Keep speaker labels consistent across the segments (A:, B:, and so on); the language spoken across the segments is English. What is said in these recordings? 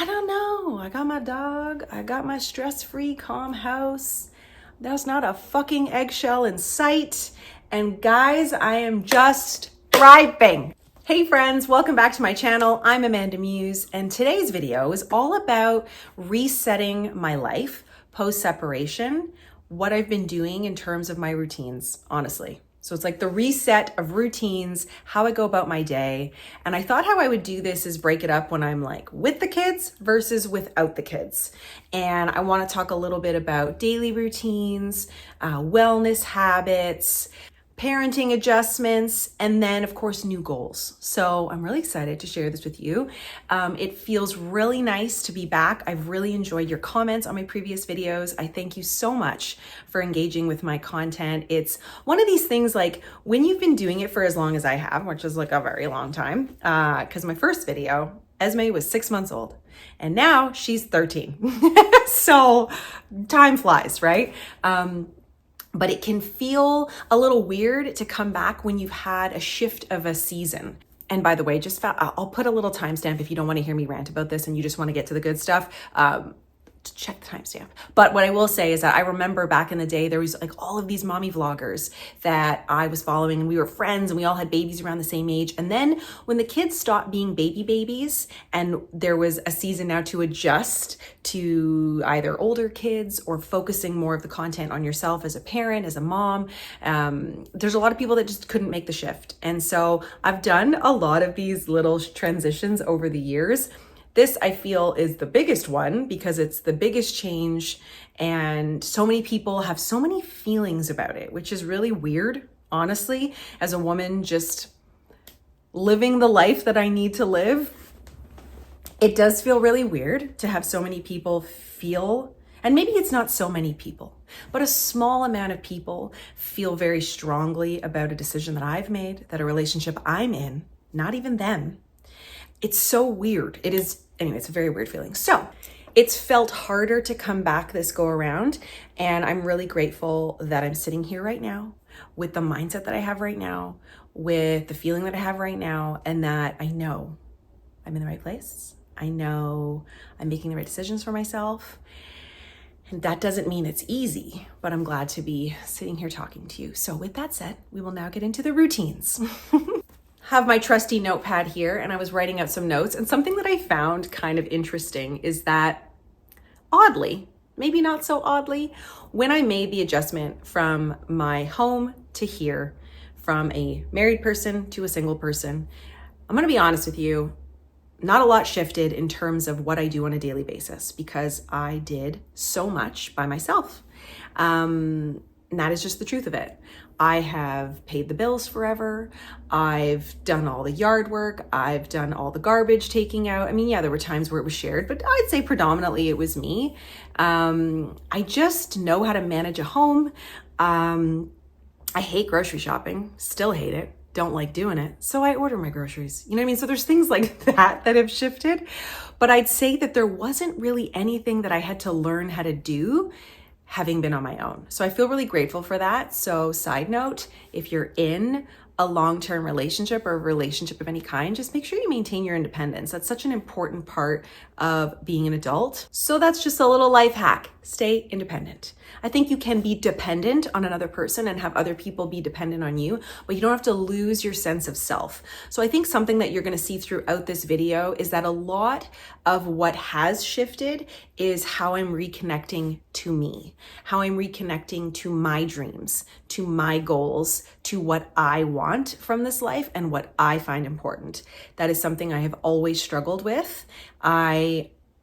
A: don't know. I got my dog. I got my stress-free, calm house. There's not a fucking eggshell in sight. And guys, I am just thriving. Hey friends, welcome back to my channel. I'm AmandaMuse, and today's video is all about resetting my life post-separation, what I've been doing in terms of my routines, honestly. So it's like the reset of routines, how I go about my day. And I thought how I would do this is break it up when I'm like with the kids versus without the kids. And I want to talk a little bit about daily routines, wellness habits, parenting adjustments, and then of course, new goals. So I'm really excited to share this with you. It feels really nice to be back. I've really enjoyed your comments on my previous videos. I thank you so much for engaging with my content. It's one of these things like when you've been doing it for as long as I have, which is like a very long time, because my first video, Esme was 6 months old and now she's 13. So time flies, right? But it can feel a little weird to come back when you've had a shift of a season. And by the way, I'll put a little timestamp if you don't want to hear me rant about this and you just want to get to the good stuff. Check the timestamp. But what I will say is that I remember back in the day, there was like all of these mommy vloggers that I was following and we were friends and we all had babies around the same age. And then when the kids stopped being babies and there was a season now to adjust to either older kids or focusing more of the content on yourself as a parent, as a mom, there's a lot of people that just couldn't make the shift. And so I've done a lot of these little transitions over the years. This, I feel, is the biggest one because it's the biggest change and so many people have so many feelings about it, which is really weird, honestly, as a woman just living the life that I need to live. It does feel really weird to have so many people feel, and maybe it's not so many people, but a small amount of people feel very strongly about a decision that I've made, that a relationship I'm in, not even them. It's so weird. It is. Anyway, it's a very weird feeling. So it's felt harder to come back this go around. And I'm really grateful that I'm sitting here right now with the mindset that I have right now, with the feeling that I have right now, and that I know I'm in the right place. I know I'm making the right decisions for myself. And that doesn't mean it's easy, but I'm glad to be sitting here talking to you. So with that said, we will now get into the routines. Have my trusty notepad here and I was writing out some notes, and something that I found kind of interesting is that oddly, maybe not so oddly, when I made the adjustment from my home to here, from a married person to a single person, I'm gonna be honest with you, not a lot shifted in terms of what I do on a daily basis because I did so much by myself. And that is just the truth of it. I have paid the bills forever. I've done all the yard work. I've done all the garbage taking out. I mean, yeah, there were times where it was shared, but I'd say predominantly it was me. I just know how to manage a home. I hate grocery shopping, still hate it. Don't like doing it. So I order my groceries. You know what I mean? So there's things like that have shifted, but I'd say that there wasn't really anything that I had to learn how to do having been on my own. So I feel really grateful for that. So side note, if you're in a long-term relationship or a relationship of any kind, just make sure you maintain your independence. That's such an important part of being an adult. So that's just a little life hack. Stay independent. I think you can be dependent on another person and have other people be dependent on you, but you don't have to lose your sense of self. So I think something that you're going to see throughout this video is that a lot of what has shifted is how I'm reconnecting to me, how I'm reconnecting to my dreams, to my goals, to what I want from this life and what I find important. That is something I have always struggled with.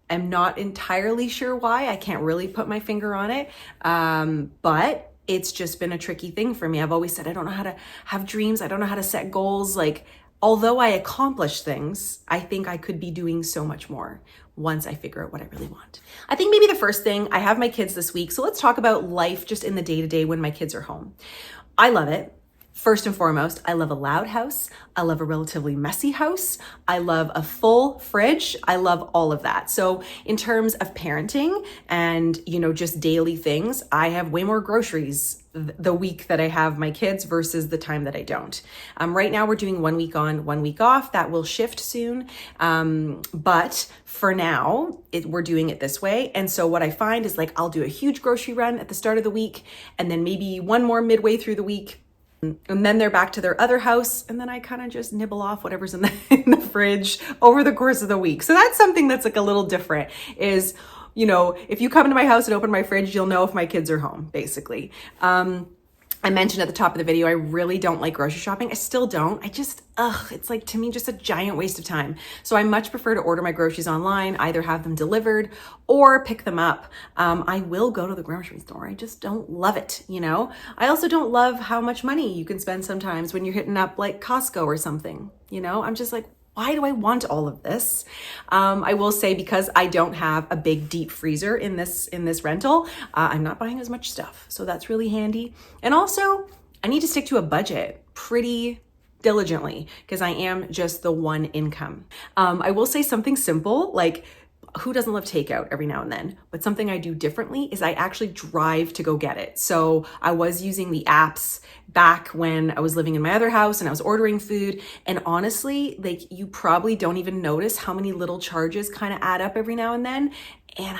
A: I'm not entirely sure why. I can't really put my finger on it. But it's just been a tricky thing for me. I've always said, I don't know how to have dreams. I don't know how to set goals. Like, although I accomplish things, I think I could be doing so much more once I figure out what I really want. I think maybe the first thing, I have my kids this week. So let's talk about life just in the day-to-day when my kids are home. I love it. First and foremost, I love a loud house. I love a relatively messy house. I love a full fridge. I love all of that. So in terms of parenting and, just daily things, I have way more groceries the week that I have my kids versus the time that I don't. Right now we're doing 1 week on, 1 week off. That will shift soon. But for now, we're doing it this way. And so what I find is like, I'll do a huge grocery run at the start of the week and then maybe one more midway through the week. And then they're back to their other house. And then I kind of just nibble off whatever's in the fridge over the course of the week. So that's something that's like a little different is, you know, if you come into my house and open my fridge, you'll know if my kids are home, basically. I mentioned at the top of the video, I really don't like grocery shopping. I still don't. It's like, to me, just a giant waste of time. So I much prefer to order my groceries online, either have them delivered or pick them up. I will go to the grocery store. I just don't love it, you know? I also don't love how much money you can spend sometimes when you're hitting up like Costco or something, you know? I'm just like, why do I want all of this? I will say, because I don't have a big deep freezer in this rental, I'm not buying as much stuff. So that's really handy. And also I need to stick to a budget pretty diligently because I am just the one income. I will say something simple, like, who doesn't love takeout every now and then? But something I do differently is I actually drive to go get it. So I was using the apps back when I was living in my other house and I was ordering food. And honestly, like, you probably don't even notice how many little charges kind of add up every now and then. And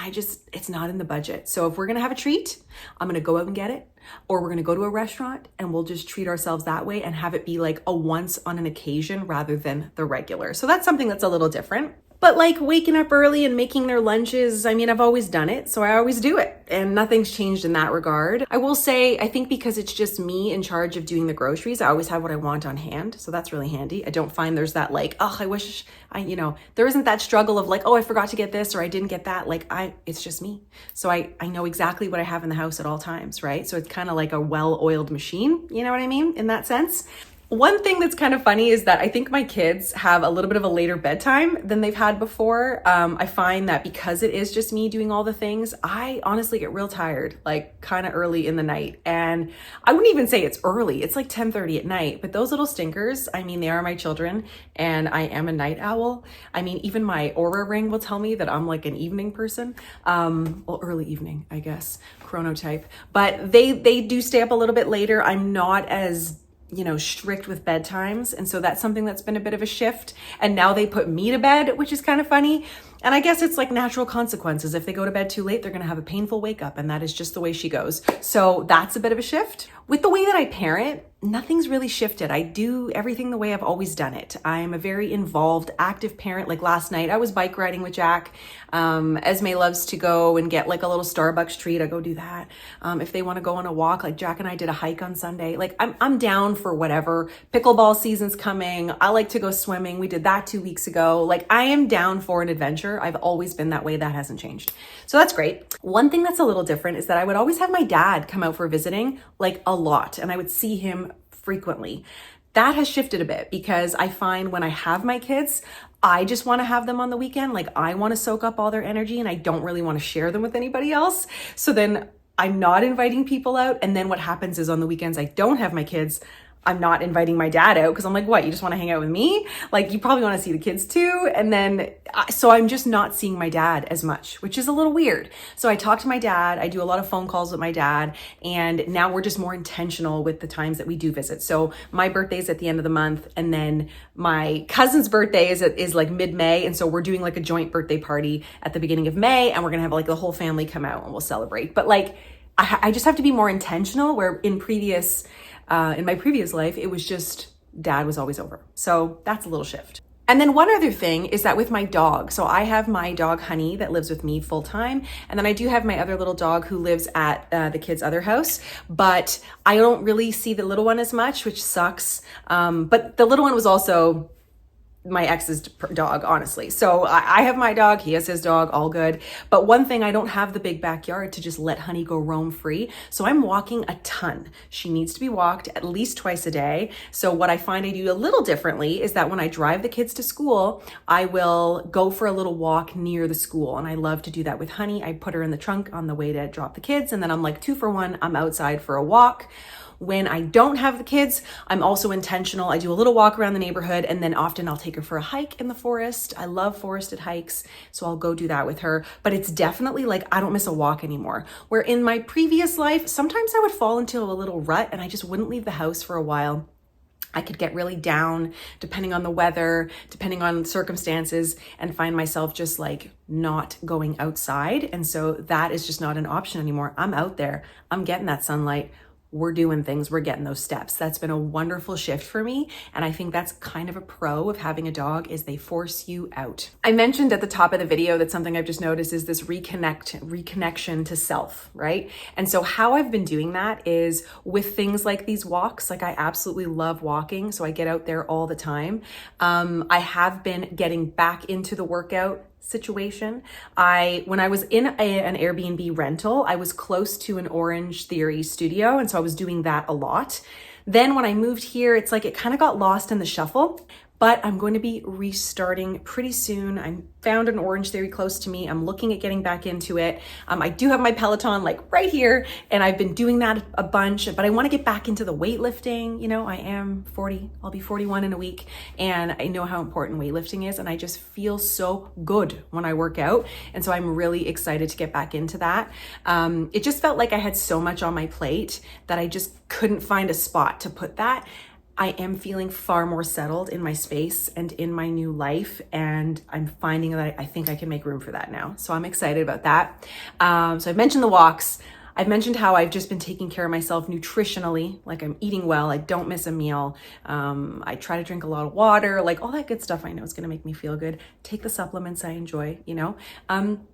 A: it's not in the budget. So if we're gonna have a treat, I'm gonna go out and get it, or we're gonna go to a restaurant and we'll just treat ourselves that way and have it be like a once on an occasion rather than the regular. So that's something that's a little different. But like waking up early and making their lunches, I mean, I've always done it, so I always do it. And nothing's changed in that regard. I will say, I think because it's just me in charge of doing the groceries, I always have what I want on hand. So that's really handy. I don't find there's that like, oh, I wish there isn't that struggle of like, oh, I forgot to get this or I didn't get that. Like it's just me. So I know exactly what I have in the house at all times, right? So it's kind of like a well-oiled machine, you know what I mean? In that sense. One thing that's kind of funny is that I think my kids have a little bit of a later bedtime than they've had before. I find that because it is just me doing all the things, I honestly get real tired, like kind of early in the night. And I wouldn't even say it's early. It's like 10:30 at night. But those little stinkers, I mean, they are my children and I am a night owl. I mean, even my Aura ring will tell me that I'm like an evening person. Well, early evening, I guess, chronotype. But they do stay up a little bit later. I'm not as strict with bedtimes. And so that's something that's been a bit of a shift. And now they put me to bed, which is kind of funny. And I guess it's like natural consequences. If they go to bed too late, they're going to have a painful wake up. And that is just the way she goes. So that's a bit of a shift. With the way that I parent, nothing's really shifted. I do everything the way I've always done it. I'm a very involved, active parent. Like last night, I was bike riding with Jack. Esme loves to go and get like a little Starbucks treat. I go do that. If they want to go on a walk, like Jack and I did a hike on Sunday. Like I'm down for whatever. Pickleball season's coming. I like to go swimming. We did that 2 weeks ago. Like I am down for an adventure. I've always been that way. That hasn't changed. So that's great. One thing that's a little different is that I would always have my dad come out for visiting, like a lot, and I would see him frequently. That has shifted a bit because I find when I have my kids, I just want to have them on the weekend. Like I want to soak up all their energy and I don't really want to share them with anybody else. So then I'm not inviting people out. And then what happens is on the weekends I don't have my kids, I'm not inviting my dad out because I'm like, what, you just want to hang out with me? Like you probably want to see the kids too. And then, so I'm just not seeing my dad as much, which is a little weird. So I talk to my dad, I do a lot of phone calls with my dad, and now we're just more intentional with the times that we do visit. So my birthday's at the end of the month, and then my cousin's birthday is like mid-May. And so we're doing like a joint birthday party at the beginning of May, and we're going to have like the whole family come out and we'll celebrate. But like, I just have to be more intentional, where in my previous life, it was just dad was always over. So that's a little shift. And then one other thing is that with my dog, so I have my dog Honey that lives with me full time. And then I do have my other little dog who lives at the kid's other house, but I don't really see the little one as much, which sucks. But the little one was also my ex's dog, honestly. So I have my dog, he has his dog, all good. But one thing, I don't have the big backyard to just let Honey go roam free. So I'm walking a ton. She needs to be walked at least twice a day. So what I find I do a little differently is that when I drive the kids to school, I will go for a little walk near the school. And I love to do that with Honey. I put her in the trunk on the way to drop the kids. And then I'm like 2 for 1, I'm outside for a walk. When I don't have the kids, I'm also intentional. I do a little walk around the neighborhood, and then often I'll take her for a hike in the forest. I love forested hikes, so I'll go do that with her. But it's definitely like I don't miss a walk anymore. Where in my previous life, sometimes I would fall into a little rut and I just wouldn't leave the house for a while. I could get really down depending on the weather, depending on circumstances, and find myself just like not going outside. And so that is just not an option anymore. I'm out there, I'm getting that sunlight. We're doing things, we're getting those steps. That's been a wonderful shift for me. And I think that's kind of a pro of having a dog, is they force you out. I mentioned at the top of the video that something I've just noticed is this reconnection to self, right? And so how I've been doing that is with things like these walks. Like I absolutely love walking, so I get out there all the time. I have been getting back into the workout situation. When I was in an Airbnb rental, I was close to an Orange Theory studio, and so I was doing that a lot. Then when I moved here, it's like it kind of got lost in the shuffle, but I'm going to be restarting pretty soon. I found an Orange Theory close to me. I'm looking at getting back into it. I do have my Peloton like right here, and I've been doing that a bunch, but I want to get back into the weightlifting. You know, I am 40, I'll be 41 in a week, and I know how important weightlifting is, and I just feel so good when I work out. And so I'm really excited to get back into that. It just felt like I had so much on my plate that I just couldn't find a spot to put that. I am feeling far more settled in my space and in my new life, and I'm finding that I think I can make room for that now. So I'm excited about that. So I've mentioned the walks. I've mentioned how I've just been taking care of myself nutritionally, like I'm eating well, I don't miss a meal. I try to drink a lot of water, like all that good stuff I know is gonna make me feel good. Take the supplements I enjoy, you know? And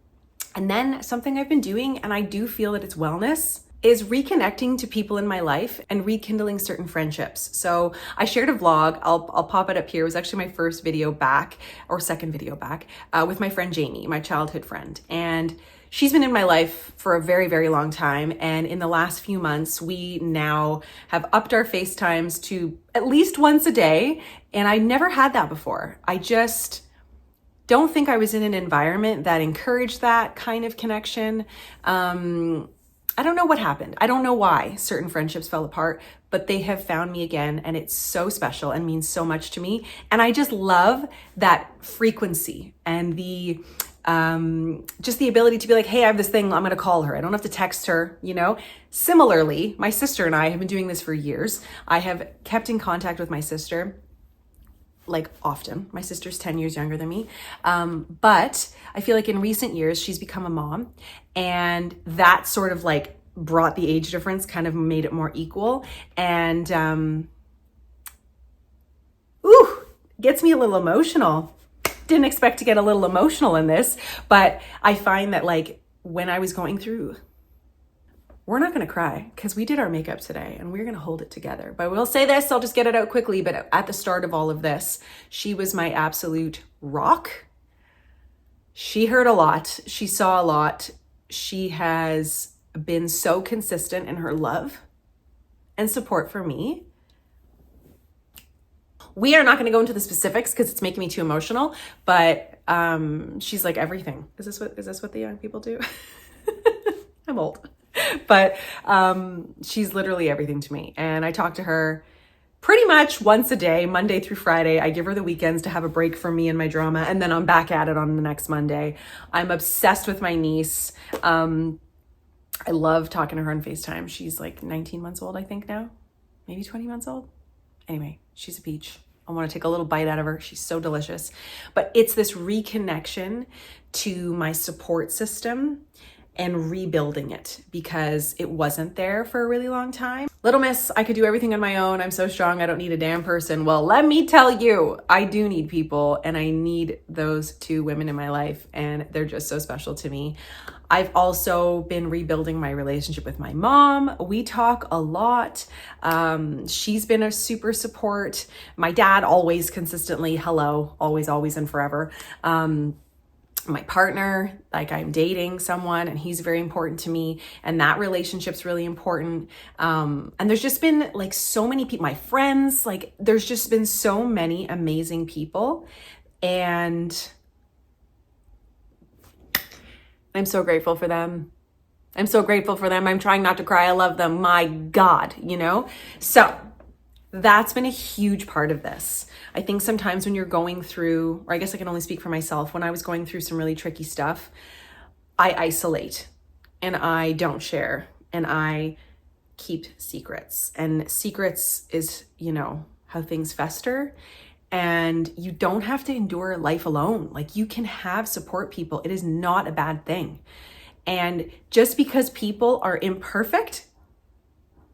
A: then something I've been doing, and I do feel that it's wellness, is reconnecting to people in my life and rekindling certain friendships. So I shared a vlog, I'll pop it up here. It was actually my first video back, or second video back, with my friend Jamie, my childhood friend. And she's been in my life for a very, very long time. And in the last few months, we now have upped our FaceTimes to at least once a day. And I never had that before. I just don't think I was in an environment that encouraged that kind of connection. I don't know what happened. I don't know why certain friendships fell apart, but they have found me again, and it's so special and means so much to me. And I just love that frequency and the just the ability to be like, hey, I have this thing, I'm gonna call her. I don't have to text her, you know? Similarly, my sister and I have been doing this for years. I have kept in contact with my sister like often. My sister's 10 years younger than me. But I feel like in recent years, she's become a mom, and that sort of like brought the age difference, kind of made it more equal. And, gets me a little emotional. Didn't expect to get a little emotional in this, but I find that like when I was going through, we're not going to cry because we did our makeup today and we're going to hold it together. But we'll say this, I'll just get it out quickly. But at the start of all of this, she was my absolute rock. She heard a lot. She saw a lot. She has been so consistent in her love and support for me. We are not going to go into the specifics because it's making me too emotional, but she's like everything. Is this what the young people do? I'm old. But she's literally everything to me. And I talk to her pretty much once a day, Monday through Friday. I give her the weekends to have a break from me and my drama, and then I'm back at it on the next Monday. I'm obsessed with my niece. I love talking to her on FaceTime. She's like 19 months old, I think now, maybe 20 months old. Anyway, she's a peach. I want to take a little bite out of her. She's so delicious. But it's this reconnection to my support system and rebuilding it because it wasn't there for a really long time. Little miss, I could do everything on my own. I'm so strong. I don't need a damn person. Well, let me tell you, I do need people, and I need those two women in my life, and they're just so special to me. I've also been rebuilding my relationship with my mom. We talk a lot. She's been a super support. My dad always consistently, hello, always, always and forever. My partner, like I'm dating someone and he's very important to me, and that relationship's really important. And there's just been like so many people, my friends, like there's just been so many amazing people, and I'm so grateful for them. I'm so grateful for them. I'm trying not to cry. I love them. My God, you know? So that's been a huge part of this. I think sometimes when you're going through, or I guess I can only speak for myself, when I was going through some really tricky stuff, I isolate and I don't share and I keep secrets. And secrets is, you know, how things fester. And you don't have to endure life alone. Like, you can have support people. It is not a bad thing. And just because people are imperfect,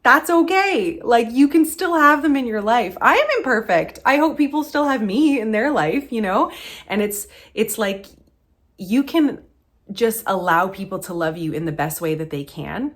A: that's okay. Like, you can still have them in your life. I am imperfect. I hope people still have me in their life, you know? And it's like, you can just allow people to love you in the best way that they can.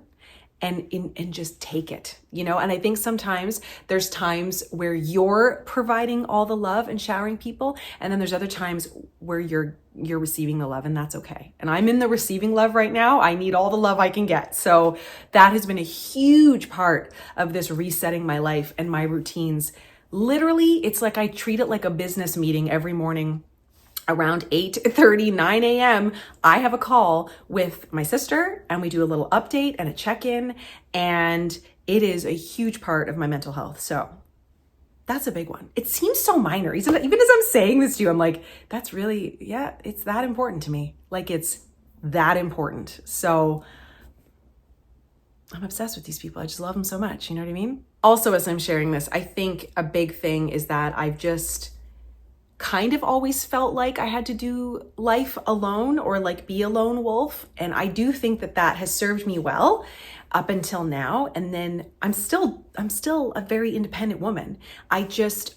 A: And just take it, you know? And I think sometimes there's times where you're providing all the love and showering people. And then there's other times where you're receiving the love, and that's okay. And I'm in the receiving love right now. I need all the love I can get. So that has been a huge part of this resetting my life and my routines. Literally, it's like I treat it like a business meeting every morning. Around 8:30, 9 a.m., I have a call with my sister and we do a little update and a check-in, and it is a huge part of my mental health. So that's a big one. It seems so minor. Even as I'm saying this to you, I'm like, that's really, yeah, it's that important to me. Like, it's that important. So I'm obsessed with these people. I just love them so much. You know what I mean? Also, as I'm sharing this, I think a big thing is that I've just kind of always felt like I had to do life alone or like be a lone wolf. And I do think that that has served me well up until now. And then I'm still a very independent woman. I just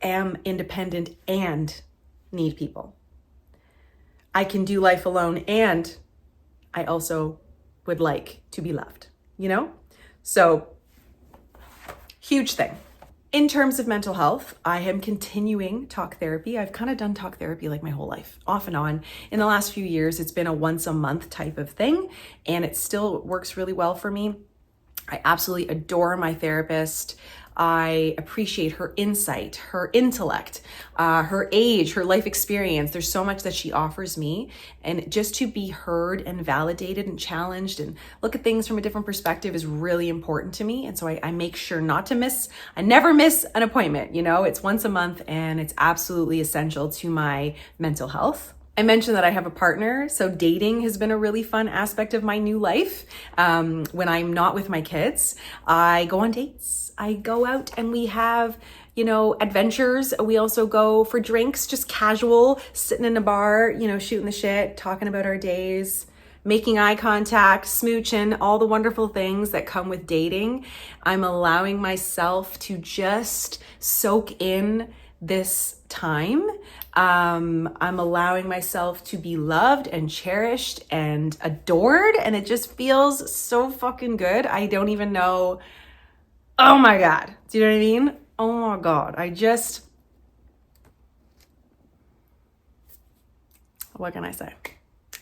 A: am independent and need people. I can do life alone, and I also would like to be loved, you know? So, huge thing. In terms of mental health, I am continuing talk therapy. I've kind of done talk therapy like my whole life, off and on. In the last few years, it's been a once a month type of thing, and it still works really well for me. I absolutely adore my therapist. I appreciate her insight, her intellect, her age, her life experience. There's so much that she offers me, and just to be heard and validated and challenged and look at things from a different perspective is really important to me. And so I make sure not to I never miss an appointment. You know, it's once a month and it's absolutely essential to my mental health. I mentioned that I have a partner, so dating has been a really fun aspect of my new life. When I'm not with my kids, I go on dates. I go out and we have, you know, adventures. We also go for drinks, just casual, sitting in a bar, you know, shooting the shit, talking about our days, making eye contact, smooching, all the wonderful things that come with dating. I'm allowing myself to just soak in this time. I'm allowing myself to be loved and cherished and adored, and it just feels so fucking good. I don't even know. Oh my God. Do you know what I mean? Oh my God. What can I say?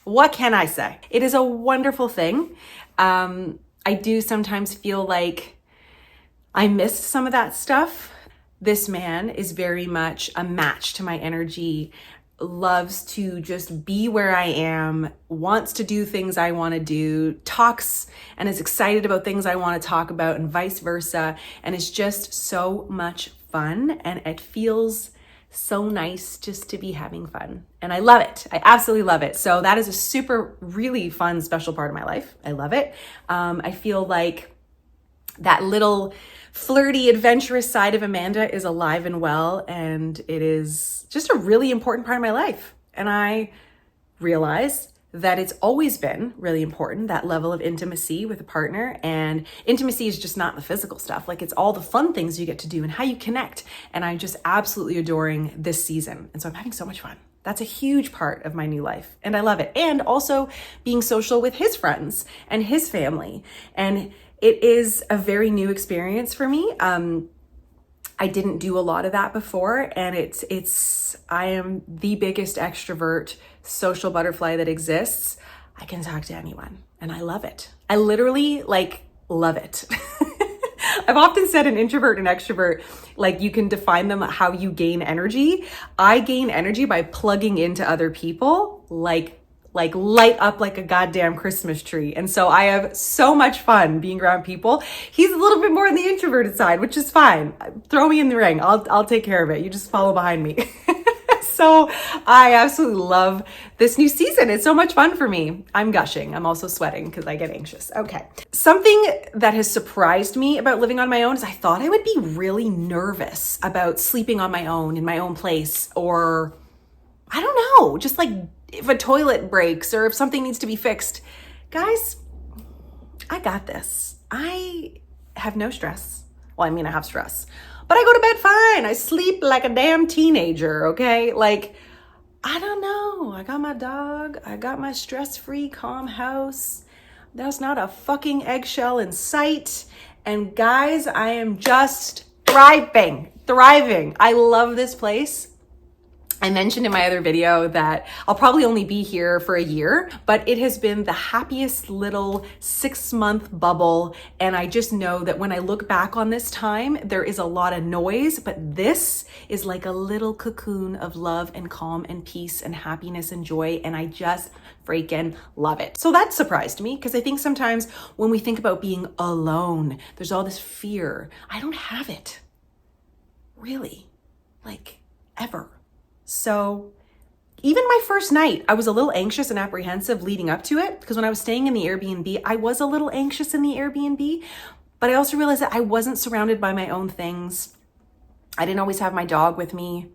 A: What can I say? It is a wonderful thing. I do sometimes feel like I missed some of that stuff. This man is very much a match to my energy, loves to just be where I am, wants to do things I want to do, talks and is excited about things I want to talk about, and vice versa. And it's just so much fun, and it feels so nice just to be having fun. And I love it. I absolutely love it. So that is a super, really fun, special part of my life. I love it. I feel like that little flirty, adventurous side of Amanda is alive and well, and it is just a really important part of my life. And I realize that it's always been really important, that level of intimacy with a partner. And intimacy is just not the physical stuff. Like, it's all the fun things you get to do and how you connect. And I'm just absolutely adoring this season. And so I'm having so much fun. That's a huge part of my new life, and I love it. And also being social with his friends and his family. And it is a very new experience for me. I didn't do a lot of that before, and I am the biggest extrovert social butterfly that exists. I can talk to anyone, and I love it. I literally love it. I've often said an introvert and extrovert, like, you can define them how you gain energy. I gain energy by plugging into other people, like like light up like a goddamn Christmas tree. And so I have so much fun being around people. He's a little bit more on the introverted side, which is fine. Throw me in the ring. I'll take care of it. You just follow behind me. So I absolutely love this new season. It's so much fun for me. I'm gushing. I'm also sweating because I get anxious. Okay. Something that has surprised me about living on my own is I thought I would be really nervous about sleeping on my own in my own place, or I don't know, just like if a toilet breaks or if something needs to be fixed. Guys, I got this. I have no stress. Well, I mean, I have stress, but I go to bed fine. I sleep like a damn teenager, okay? Like, I don't know. I got my dog. I got my stress-free, calm house. There's not a fucking eggshell in sight. And guys, I am just thriving. I love this place. I mentioned in my other video that I'll probably only be here for a year, but it has been the happiest little 6-month bubble. And I just know that when I look back on this time, there is a lot of noise, but this is like a little cocoon of love and calm and peace and happiness and joy. And I just freaking love it. So that surprised me, because I think sometimes when we think about being alone, there's all this fear. I don't have it, really, like ever. So even my first night, I was a little anxious and apprehensive leading up to it, because when I was staying in the Airbnb, I was a little anxious in the Airbnb, but I also realized that I wasn't surrounded by my own things. I didn't always have my dog with me.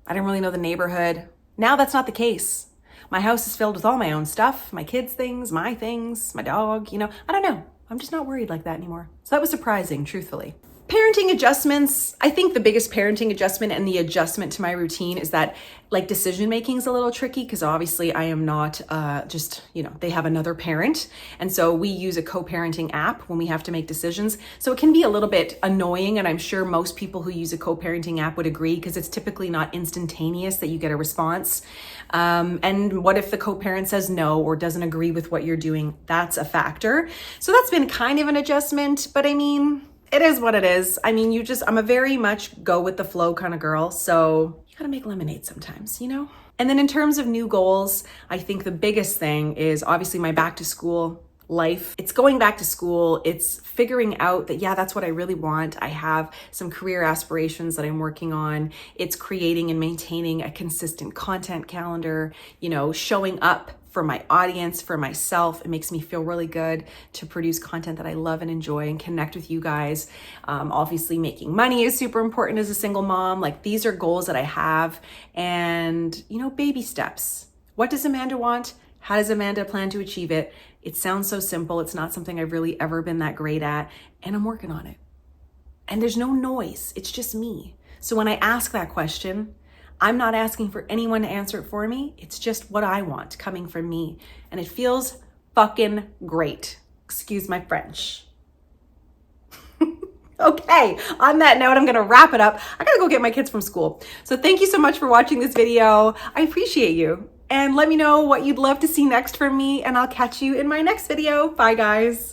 A: I didn't really know the neighborhood. Now that's not the case. My house is filled with all my own stuff, my kids' things, my dog, I don't know. I'm just not worried like that anymore. So that was surprising, truthfully. Parenting adjustments. I think the biggest parenting adjustment and the adjustment to my routine is that like decision making is a little tricky, because obviously I am not they have another parent. And so we use a co-parenting app when we have to make decisions. So it can be a little bit annoying. And I'm sure most people who use a co-parenting app would agree, because it's typically not instantaneous that you get a response. And what if the co-parent says no or doesn't agree with what you're doing? That's a factor. So that's been kind of an adjustment, but I mean, it is what it is. I mean, I'm a very much go with the flow kind of girl. So you gotta make lemonade sometimes, And then in terms of new goals, I think the biggest thing is obviously my back to school life. It's going back to school. It's figuring out that, yeah, that's what I really want. I have some career aspirations that I'm working on. It's creating and maintaining a consistent content calendar, showing up for my audience, for myself. It makes me feel really good to produce content that I love and enjoy and connect with you guys. Obviously, making money is super important as a single mom. Like, these are goals that I have, and, baby steps. What does Amanda want? How does Amanda plan to achieve it? It sounds so simple. It's not something I've really ever been that great at, and I'm working on it. And there's no noise. It's just me. So when I ask that question, I'm not asking for anyone to answer it for me. It's just what I want coming from me. And it feels fucking great. Excuse my French. Okay, on that note, I'm gonna wrap it up. I gotta go get my kids from school. So thank you so much for watching this video. I appreciate you. And let me know what you'd love to see next from me, and I'll catch you in my next video. Bye, guys.